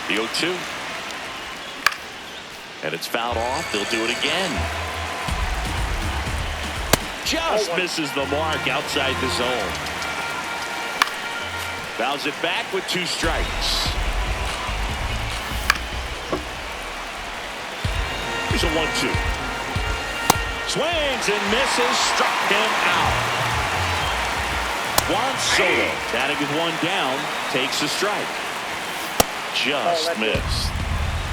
The 0-2. And it's fouled off. They'll do it again. Just misses the mark outside the zone. Fouls it back with 2 strikes. Here's a 1-2. Swings and misses. Struck him out. Juan Soto, batting with 1 down, takes a strike. Just missed.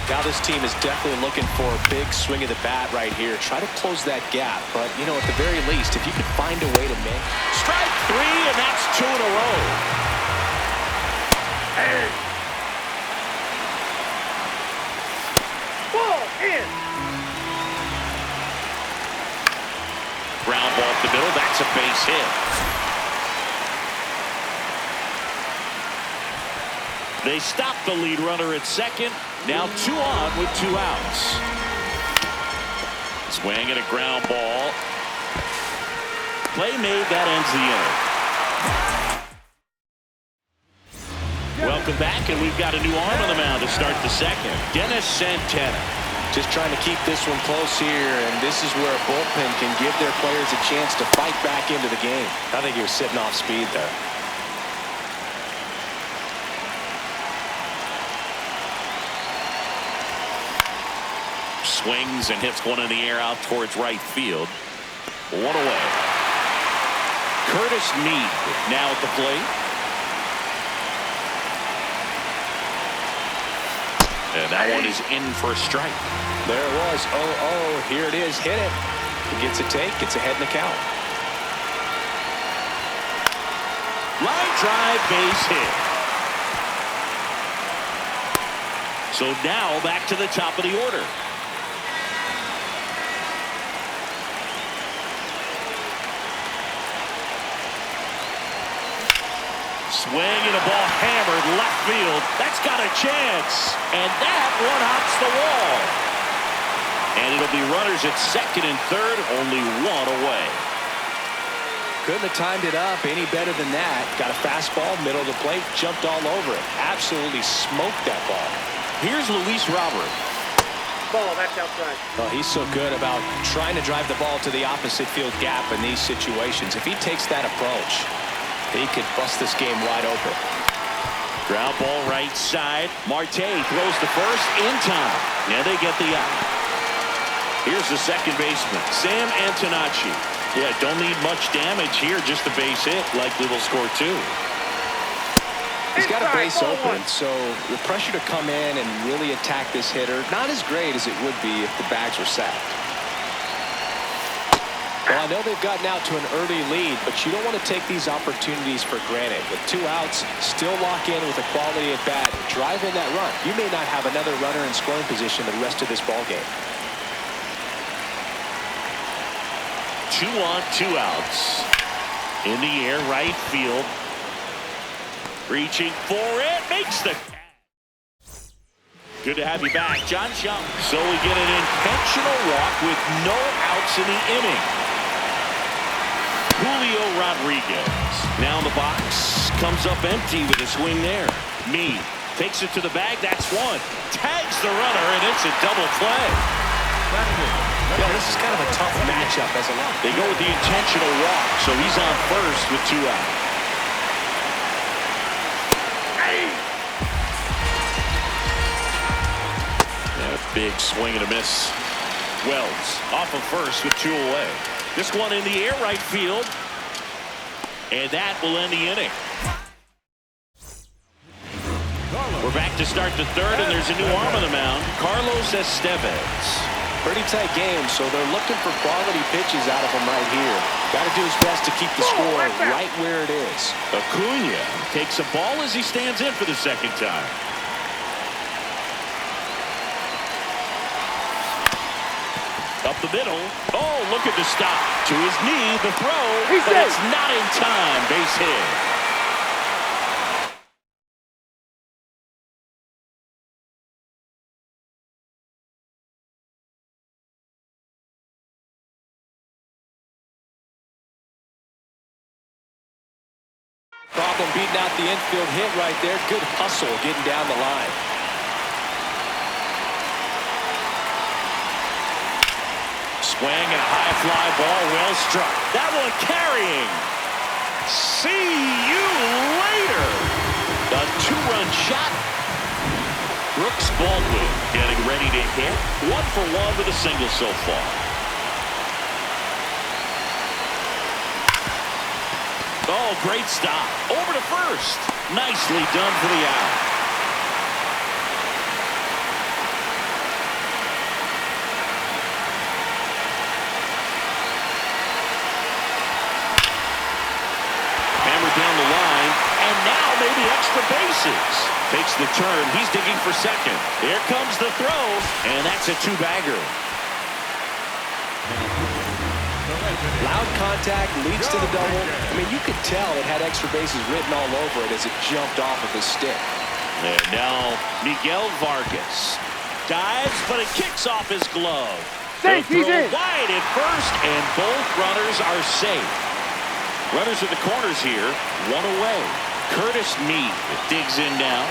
Now this team is definitely looking for a big swing of the bat right here. Try to close that gap. But, you know, at the very least, if you could find a way to make. Strike 3, and that's 2 in a row. Hey. Ball in. Ground ball up the middle. That's a base hit. They stop the lead runner at second. Now 2 on with 2 outs. Swing and a ground ball. Play made. That ends the inning. Welcome back, and we've got a new arm on the mound to start the second. Dennis Santana. Just trying to keep this one close here, and this is where a bullpen can give their players a chance to fight back into the game. I think he was sitting off speed there. Swings and hits one in the air out towards right field. 1 away. Curtis Mead now at the plate. And that one is in for a strike. There it was. 0-0. Here it is. Hit it. He gets a take. Gets ahead in the count. Line drive, base hit. So now back to the top of the order. Swing and a ball hammered left field. That's got a chance. And that one hops the wall. And it'll be runners at second and third, only 1 away. Couldn't have timed it up any better than that. Got a fastball, middle of the plate, jumped all over it. Absolutely smoked that ball. Here's Luis Robert. Ball, that's outside. Well, he's so good about trying to drive the ball to the opposite field gap in these situations. If he takes that approach, he could bust this game wide open. Ground ball right side. Marte throws to first in time. And they get the out. Here's the second baseman, Sam Antonacci. Yeah, don't need much damage here. Just a base hit. Likely will score 2. He's got a base open, so the pressure to come in and really attack this hitter, not as great as it would be if the bags were sacked. Well, I know they've gotten out to an early lead, but you don't want to take these opportunities for granted. With 2 outs, still lock in with a quality at bat, drive in that run. You may not have another runner in scoring position the rest of this ball game. 2 on, 2 outs. In the air, right field. Reaching for it, makes the catch. Good to have you back, John Schum. So we get an intentional walk with no outs in the inning. Julio Rodriguez now in the box, comes up empty with a swing there. Mead takes it to the bag. That's 1. Tags the runner, and it's a double play. Yeah, this is kind of a tough matchup as a lot. They go with the intentional walk, so he's on first with 2 outs. And a big swing and a miss. Wells off of first with 2 away. This one in the air, right field. And that will end the inning. We're back to start the third, and there's a new arm on the mound, Carlos Estevez. Pretty tight game, so they're looking for quality pitches out of him right here. Got to do his best to keep the score right where it is. Acuna takes a ball as he stands in for the second time. Up the middle. Oh, look at the stop. To his knee, the throw. But it's not in time. Base hit. Problem beating out the infield hit right there. Good hustle getting down the line. swing and a high fly ball, well struck. That one carrying. See you later. A two-run shot. Brooks Baldwin getting ready to hit. 1 for 1 with a single so far. Oh, great stop. Over to first. Nicely done for the out. Down the line, and now maybe extra bases. Takes the turn. He's digging for second. Here comes the throw, and that's a two-bagger. Loud contact leads to the double. I mean, you could tell it had extra bases written all over it as it jumped off of his stick. And now Miguel Vargas dives, but it kicks off his glove. Safe, he's in. Wide at first, and both runners are safe. Runners at the corners here, 1 away. Curtis Mead digs in now.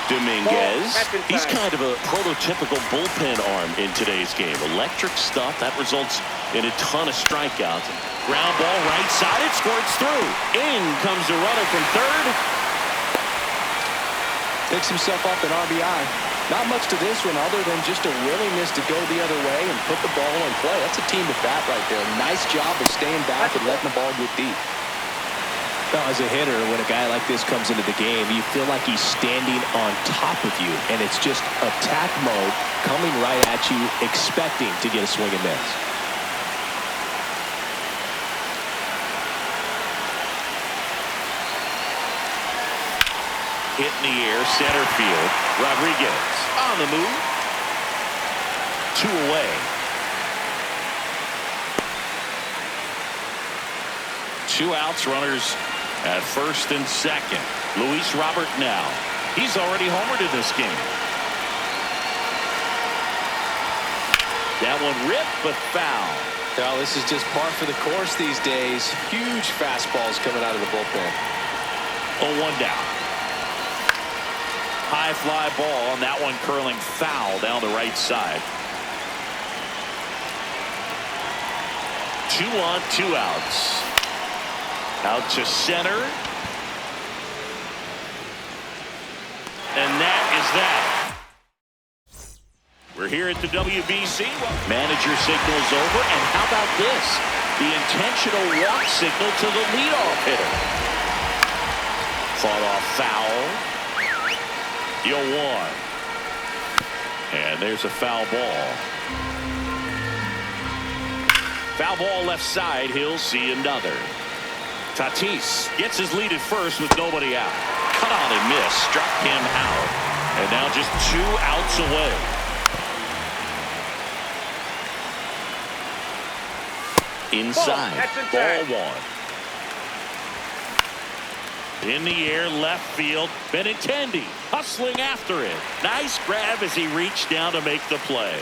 Dominguez. He's kind of a prototypical bullpen arm in today's game. Electric stuff that results in a ton of strikeouts. Ground ball right side, it squirts through. In comes the runner from third. Picks himself up an RBI. Not much to this one other than just a willingness to go the other way and put the ball in play. That's a team at bat right there. Nice job of staying back and letting the ball get deep. Well, as a hitter, when a guy like this comes into the game, you feel like he's standing on top of you, and it's just attack mode coming right at you, expecting to get a swing and miss. Hit in the air, center field. Rodriguez on the move. 2 away. 2 outs, runners at first and second. Luis Robert now. He's already homered in this game. That one ripped, but foul. Well, this is just par for the course these days. Huge fastballs coming out of the bullpen. 0-1 down. High fly ball, and that one curling foul down the right side. 2 on, 2 outs. Out to center. And that is that. We're here at the WBC. Manager signals over, and how about this? The intentional walk signal to the leadoff hitter. Fought off foul. 0-1. And there's a foul ball. Foul ball left side. He'll see another. Tatis gets his lead at first with nobody out. Cut on and miss. Struck him out. And now just 2 outs away. Inside. Ball 1. In the air, left field. Benintendi hustling after it. Nice grab as he reached down to make the play.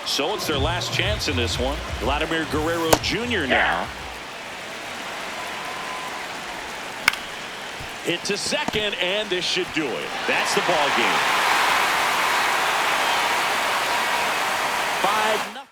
So it's their last chance in this one. Vladimir Guerrero Jr. now. Hit to second, and this should do it. That's the ball game. 5-0.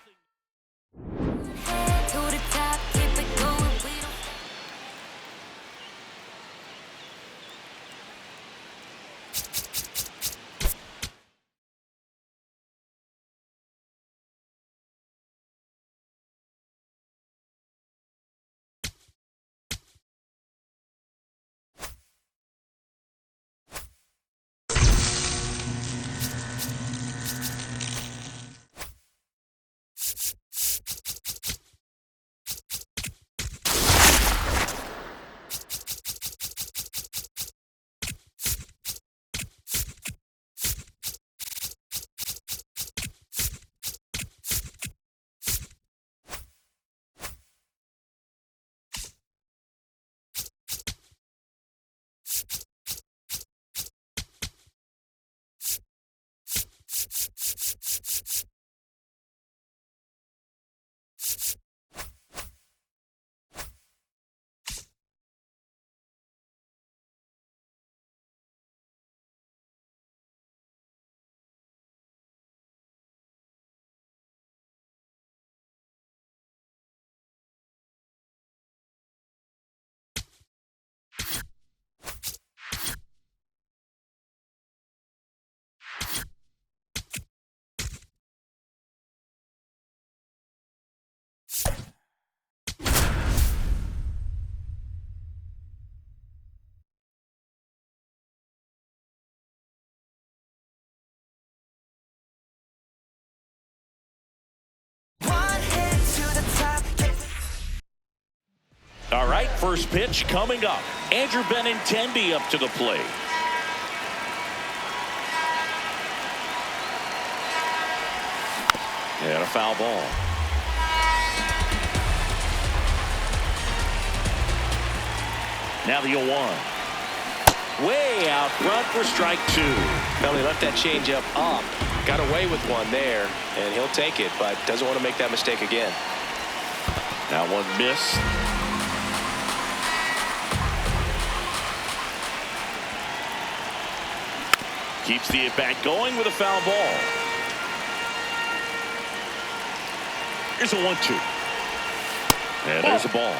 first pitch coming up. Andrew Benintendi up to the plate. And a foul ball. Now the 0-1. Way out front for strike two. Well, he left that changeup up. Got away with one there, and he'll take it, but doesn't want to make that mistake again. Now one miss. Keeps the at-bat going with a foul ball. Here's a 1-2. And there's a ball.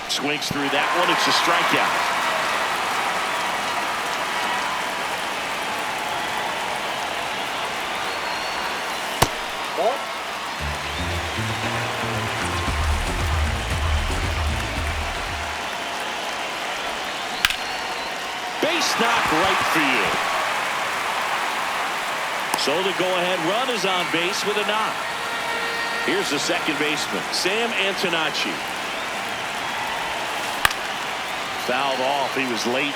Swings through that one. It's a strikeout. Ball. Base knock right field. So the go-ahead run is on base with a knock. Here's the second baseman, Sam Antonacci. Fouled off. He was late.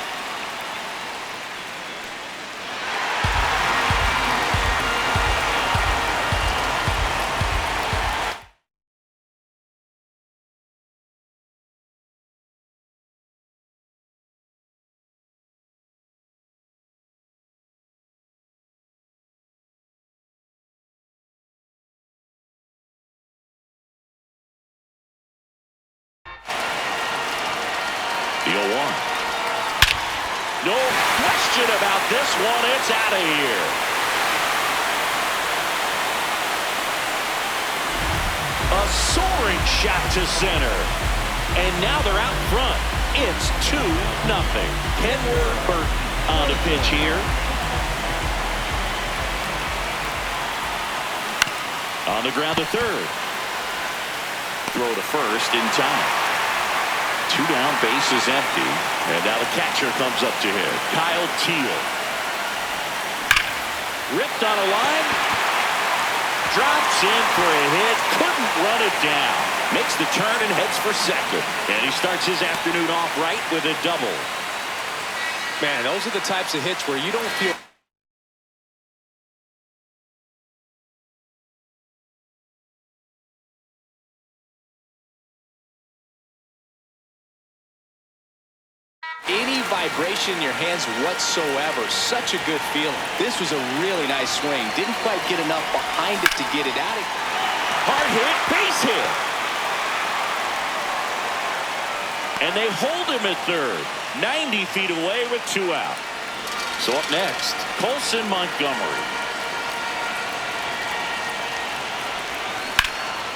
The 0-1. No question about this one. It's out of here. A soaring shot to center. And now they're out front. It's 2-0. Kenworth Burton on a pitch here. On the ground to third. Throw to first in time. 2 down, base is empty. And now the catcher comes up to him. Kyle Teal. Ripped on a line. Drops in for a hit. Couldn't run it down. Makes the turn and heads for second. And he starts his afternoon off right with a double. Man, those are the types of hits where you don't feel any vibration in your hands whatsoever. Such a good feeling. This was a really nice swing. Didn't quite get enough behind it to get it out of. Hard hit, base hit. And they hold him at third. 90 feet away with 2 out. So up next, Colson Montgomery.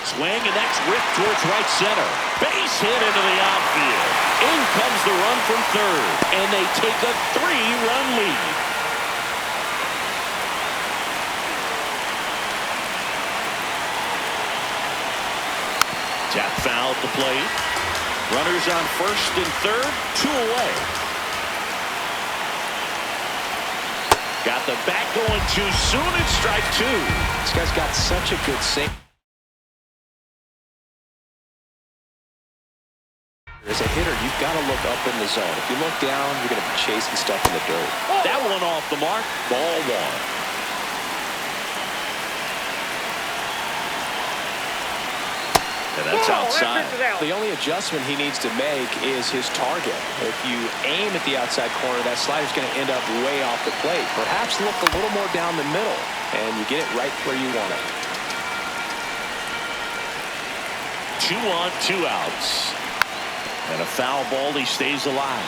Swing, and that's ripped towards right center. Base hit into the outfield. In comes the run from third, and they take a 3-run lead. Tap foul at the plate. Runners on first and third, 2 away. Got the bat going too soon. It's strike 2. This guy's got such a good save. As a hitter, you've got to look up in the zone. If you look down, you're going to be chasing stuff in the dirt. That one off the mark. Ball 1. And that's outside. The only adjustment he needs to make is his target. If you aim at the outside corner, that slider's going to end up way off the plate. Perhaps look a little more down the middle, and you get it right where you want it. 2 on, 2 outs. And a foul ball. He stays alive.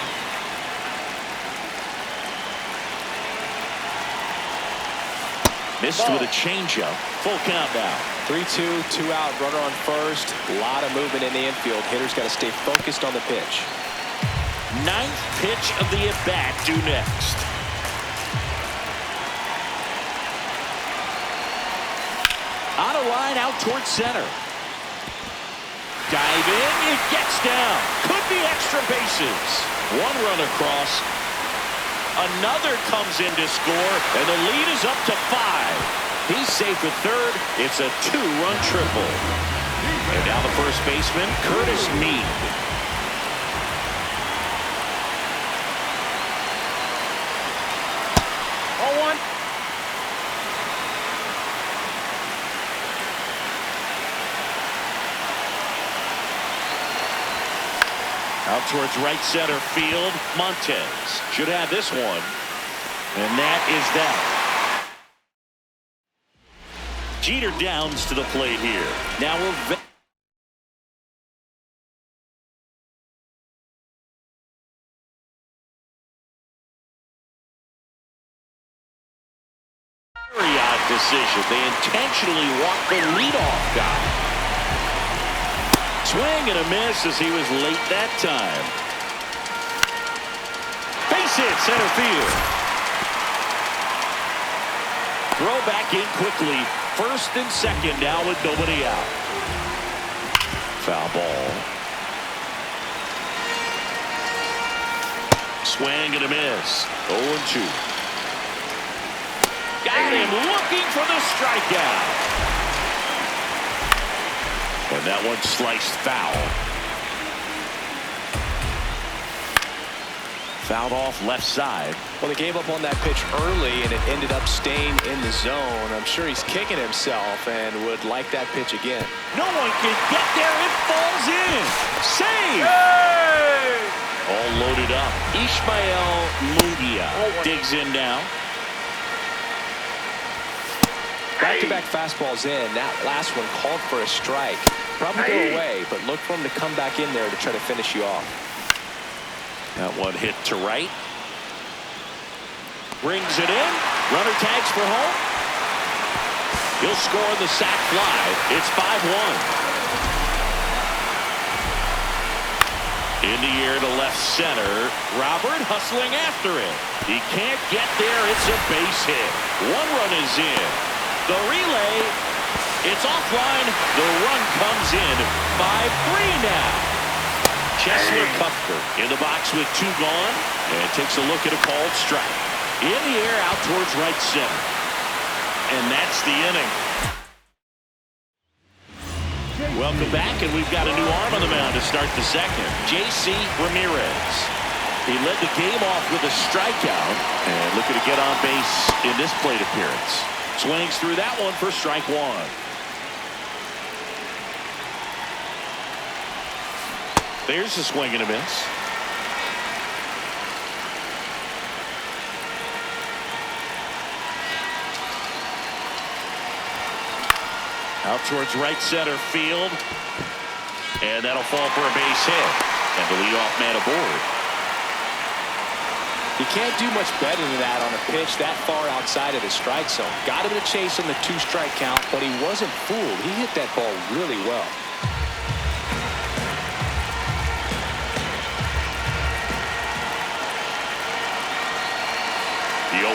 Missed with a changeup. Full count now. 3-2, 2 out, runner on first. A lot of movement in the infield. Hitter's got to stay focused on the pitch. 9th pitch of the at-bat due next. On a line out towards center. Dive in, it gets down. Could be extra bases. 1 run across. Another comes in to score, and the lead is up to 5. He's safe at third. It's a 2-run triple. And now the first baseman, Curtis Mead. Out towards right center field. Montez should have this one. And that is that. Jeter downs to the plate here. Now we're very odd decision. They intentionally walked the leadoff guy. Swing and a miss as he was late that time. Base hit center field. Throw back in quickly. First and second now with nobody out. Foul ball. Swing and a miss. 0-2. Got him looking for the strikeout. And that one sliced foul. Fouled off left side. Well, they gave up on that pitch early, and it ended up staying in the zone. I'm sure he's kicking himself and would like that pitch again. No one can get there. It falls in. Save. Hey! All loaded up. Ishmael Mungia digs in now. Back-to-back fastballs in. That last one called for a strike. Probably go away, but look for him to come back in there to try to finish you off. That one hit to right. Brings it in. Runner tags for home. He'll score the sac fly. It's 5-1. In the air to left center. Robert hustling after it. He can't get there. It's a base hit. One run is in. The relay, it's offline. The run comes in. 5-3 now. Chesler Cuthbert in the box with 2 gone and takes a look at a called strike. In the air out towards right center. And that's the inning. Welcome back, and we've got a new arm on the mound to start the second. J.C. Ramirez. He led the game off with a strikeout and looking to get on base in this plate appearance. Swings through that one for strike 1. There's a swing and a miss. Out towards right center field. And that'll fall for a base hit. And the leadoff man aboard. You can't do much better than that on a pitch that far outside of the strike zone. Got him to chase on the 2-strike count, but he wasn't fooled. He hit that ball really well. The 0-1.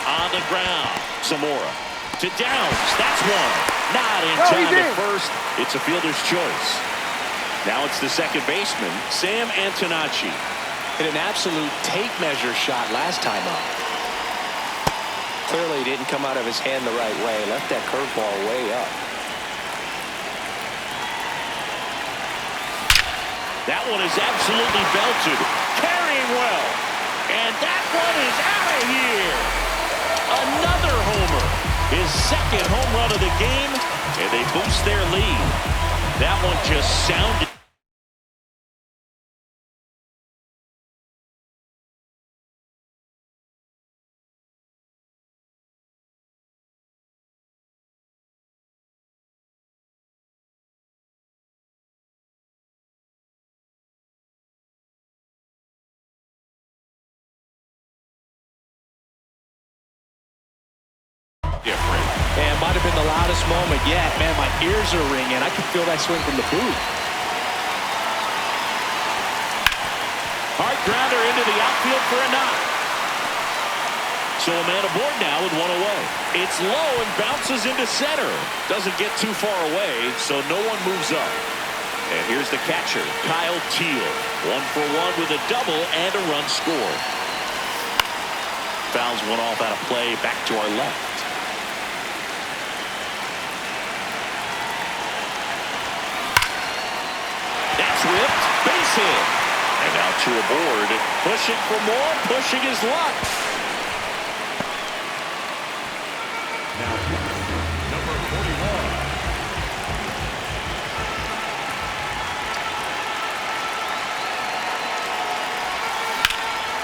On the ground. Zamora to Downs. That's one. Not in time at first. It's a fielder's choice. Now it's the second baseman, Sam Antonacci. Hit an absolute tape measure shot last time up. Clearly didn't come out of his hand the right way. Left that curveball way up. That one is absolutely belted. Carrying well. And that one is out of here. Another homer. His second home run of the game. And they boost their lead. That one just sounded. Different. And might have been the loudest moment yet. Man, my ears are ringing. I can feel that swing from the booth. Hard grounder into the outfield for a knock. So a man aboard now with one away. It's low and bounces into center. Doesn't get too far away, so no one moves up. And here's the catcher, Kyle Teal. 1 for 1 with a double and a run scored. Fouls one off out of play back to our left. whipped, base hit. And now to a board. Pushing for more, pushing his luck. Now, number 41.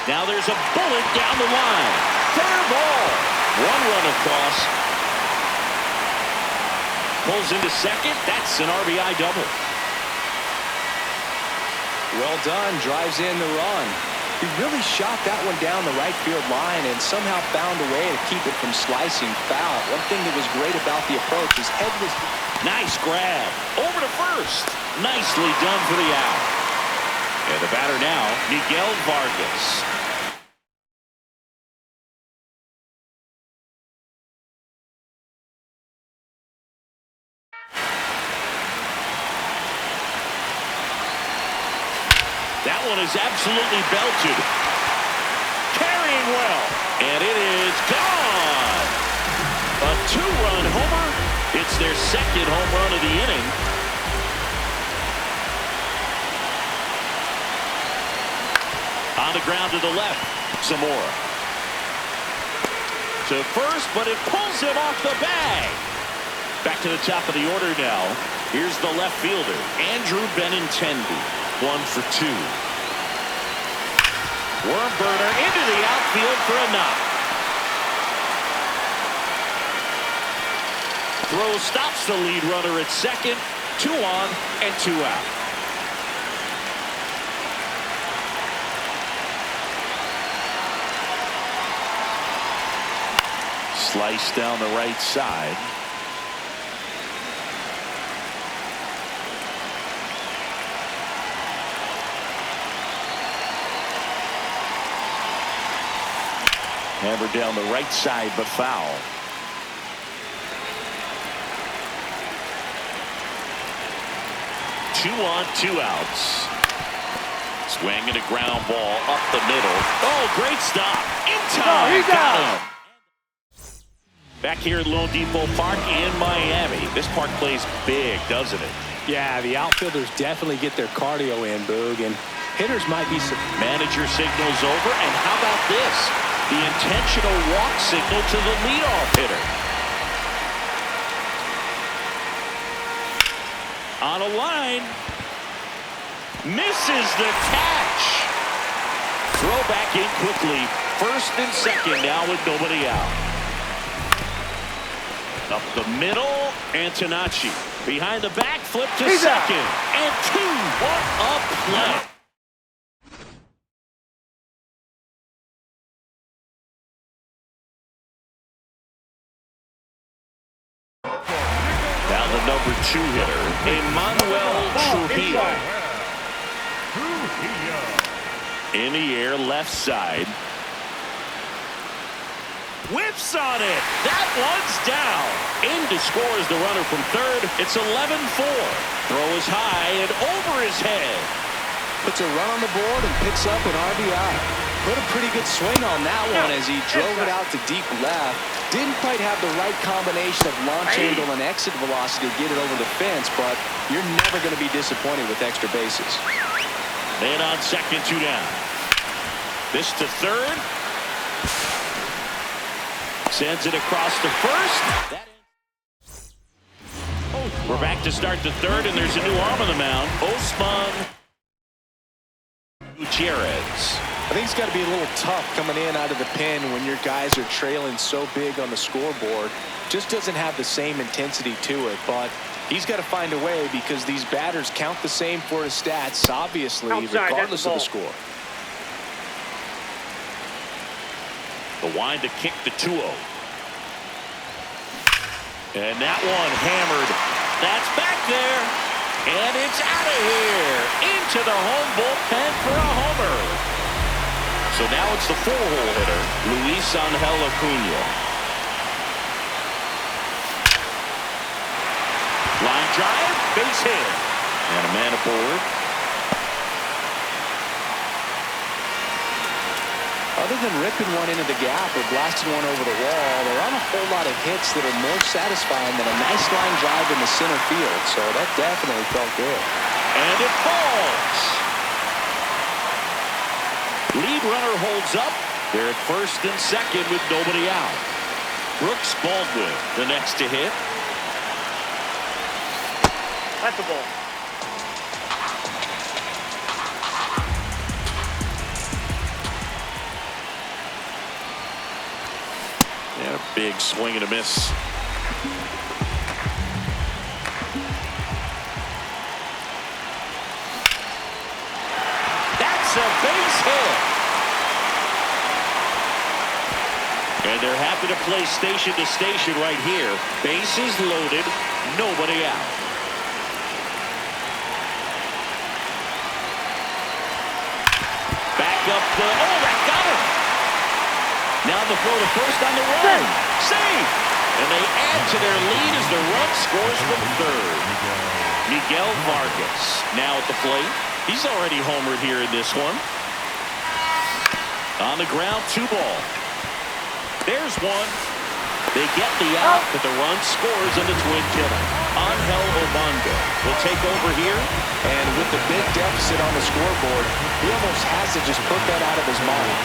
Now there's a bullet down the line. Fair ball. One run across. Pulls into second. That's an RBI double. Well done. Drives in the run. He really shot that one down the right field line and somehow found a way to keep it from slicing foul. One thing that was great about the approach, his head was... Nice grab. Over to first. Nicely done for the out. And the batter now, Miguel Vargas. That one is absolutely belted. Carrying well. And it is gone. A two-run homer. It's their second home run of the inning. On the ground to the left. Zamora. To first, but it pulls him off the bag. Back to the top of the order now. Here's the left fielder, Andrew Benintendi. 1 for 2. Worm burner into the outfield for a knock. Throw stops the lead runner at second. 2 on and 2 out. Slice down the right side. Hammered down the right side, but foul. Two on, 2 outs. Swing and a ground ball up the middle. Oh, great stop. In time. Got him. Back here at Lone Depot Park in Miami. This park plays big, doesn't it? Yeah, the outfielders definitely get their cardio in, Boog, and hitters might be... Manager signals over, and how about this? The intentional walk signal to the leadoff hitter. On a line. Misses the catch. Throw back in quickly. First and second now with nobody out. Up the middle. Antonacci. Behind the back. Flip to second. And 2. What a play. Now the number 2 hitter, Emmanuel Trujillo. In the air, left side. Whips on it. That one's down. In to score is the runner from third. It's 11-4. Throw is high and over his head. Puts a run on the board and picks up an RBI. Put a pretty good swing on that one as he drove it out to deep left. Didn't quite have the right combination of launch angle and exit velocity to get it over the fence, but you're never going to be disappointed with extra bases. Man on second, 2 down. This to third. Sends it across to first. We're back to start the third, and there's a new arm on the mound. Osman Gutierrez. I think it's got to be a little tough coming in out of the pen when your guys are trailing so big on the scoreboard. Just doesn't have the same intensity to it, but he's got to find a way because these batters count the same for his stats, obviously, regardless of the score. The wind to kick the 2-0. And that one hammered. That's back there. And it's out of here. Into the home bullpen for a homer. So now it's the 4-hole hitter, Luis Angel Acuna. Line drive, base hit. And a man aboard. Other than ripping one into the gap or blasting one over the wall, there aren't a whole lot of hits that are more satisfying than a nice line drive in the center field. So that definitely felt good. And it falls. Lead runner holds up. They're at first and second with nobody out. Brooks Baldwin, the next to hit. That's a ball. And a big swing and a miss. That's a base hit. And they're happy to play station to station right here. Bases loaded, nobody out. Back up the, oh, that got him. Now the throw to first on the run. Save. And they add to their lead as the run scores from third. Miguel Vargas now at the plate. He's already homered here in this one. On the ground, 2 ball. There's one. They get the out, but the run scores in the twin killer. Angel Obando will take over here. And with the big deficit on the scoreboard, he almost has to just put that out of his mind.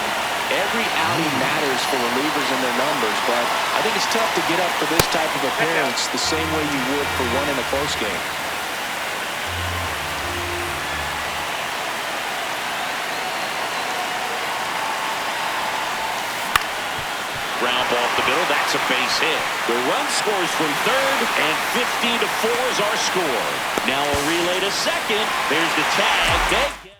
Every outing matters for relievers and their numbers, but I think it's tough to get up for this type of appearance the same way you would for one in a close game. Ground ball off the middle. That's a base hit. The run scores from third, and 15-4 is our score. Now a relay to second. There's the tag. They get him.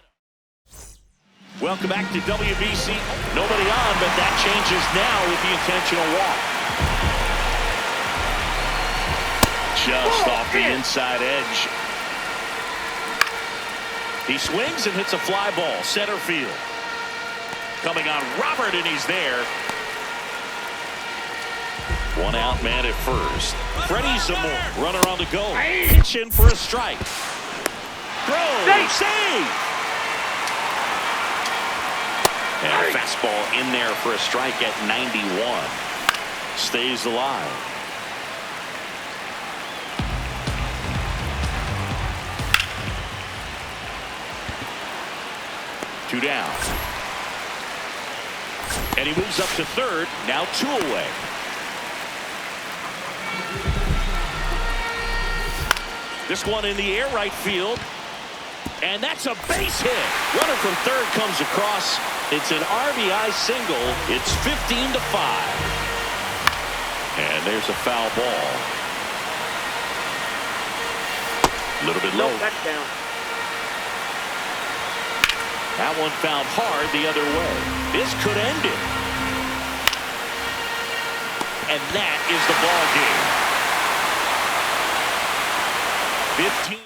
Welcome back to WBC. Nobody on, but that changes now with the intentional walk. Just off the inside edge. He swings and hits a fly ball. Center field. Coming on Robert, and he's there. 1 out man at first. Freddie Zamora, runner on the go. Pitch in for a strike. Throw, save. And a fastball in there for a strike at 91. Stays alive. Two down. And he moves up to third. Now 2 away. This one in the air, right field. And that's a base hit. Runner from third comes across. It's an RBI single. It's 15-5. And there's a foul ball. A little bit low. That's down. That one found hard the other way. This could end it. And that is the ball game. 15.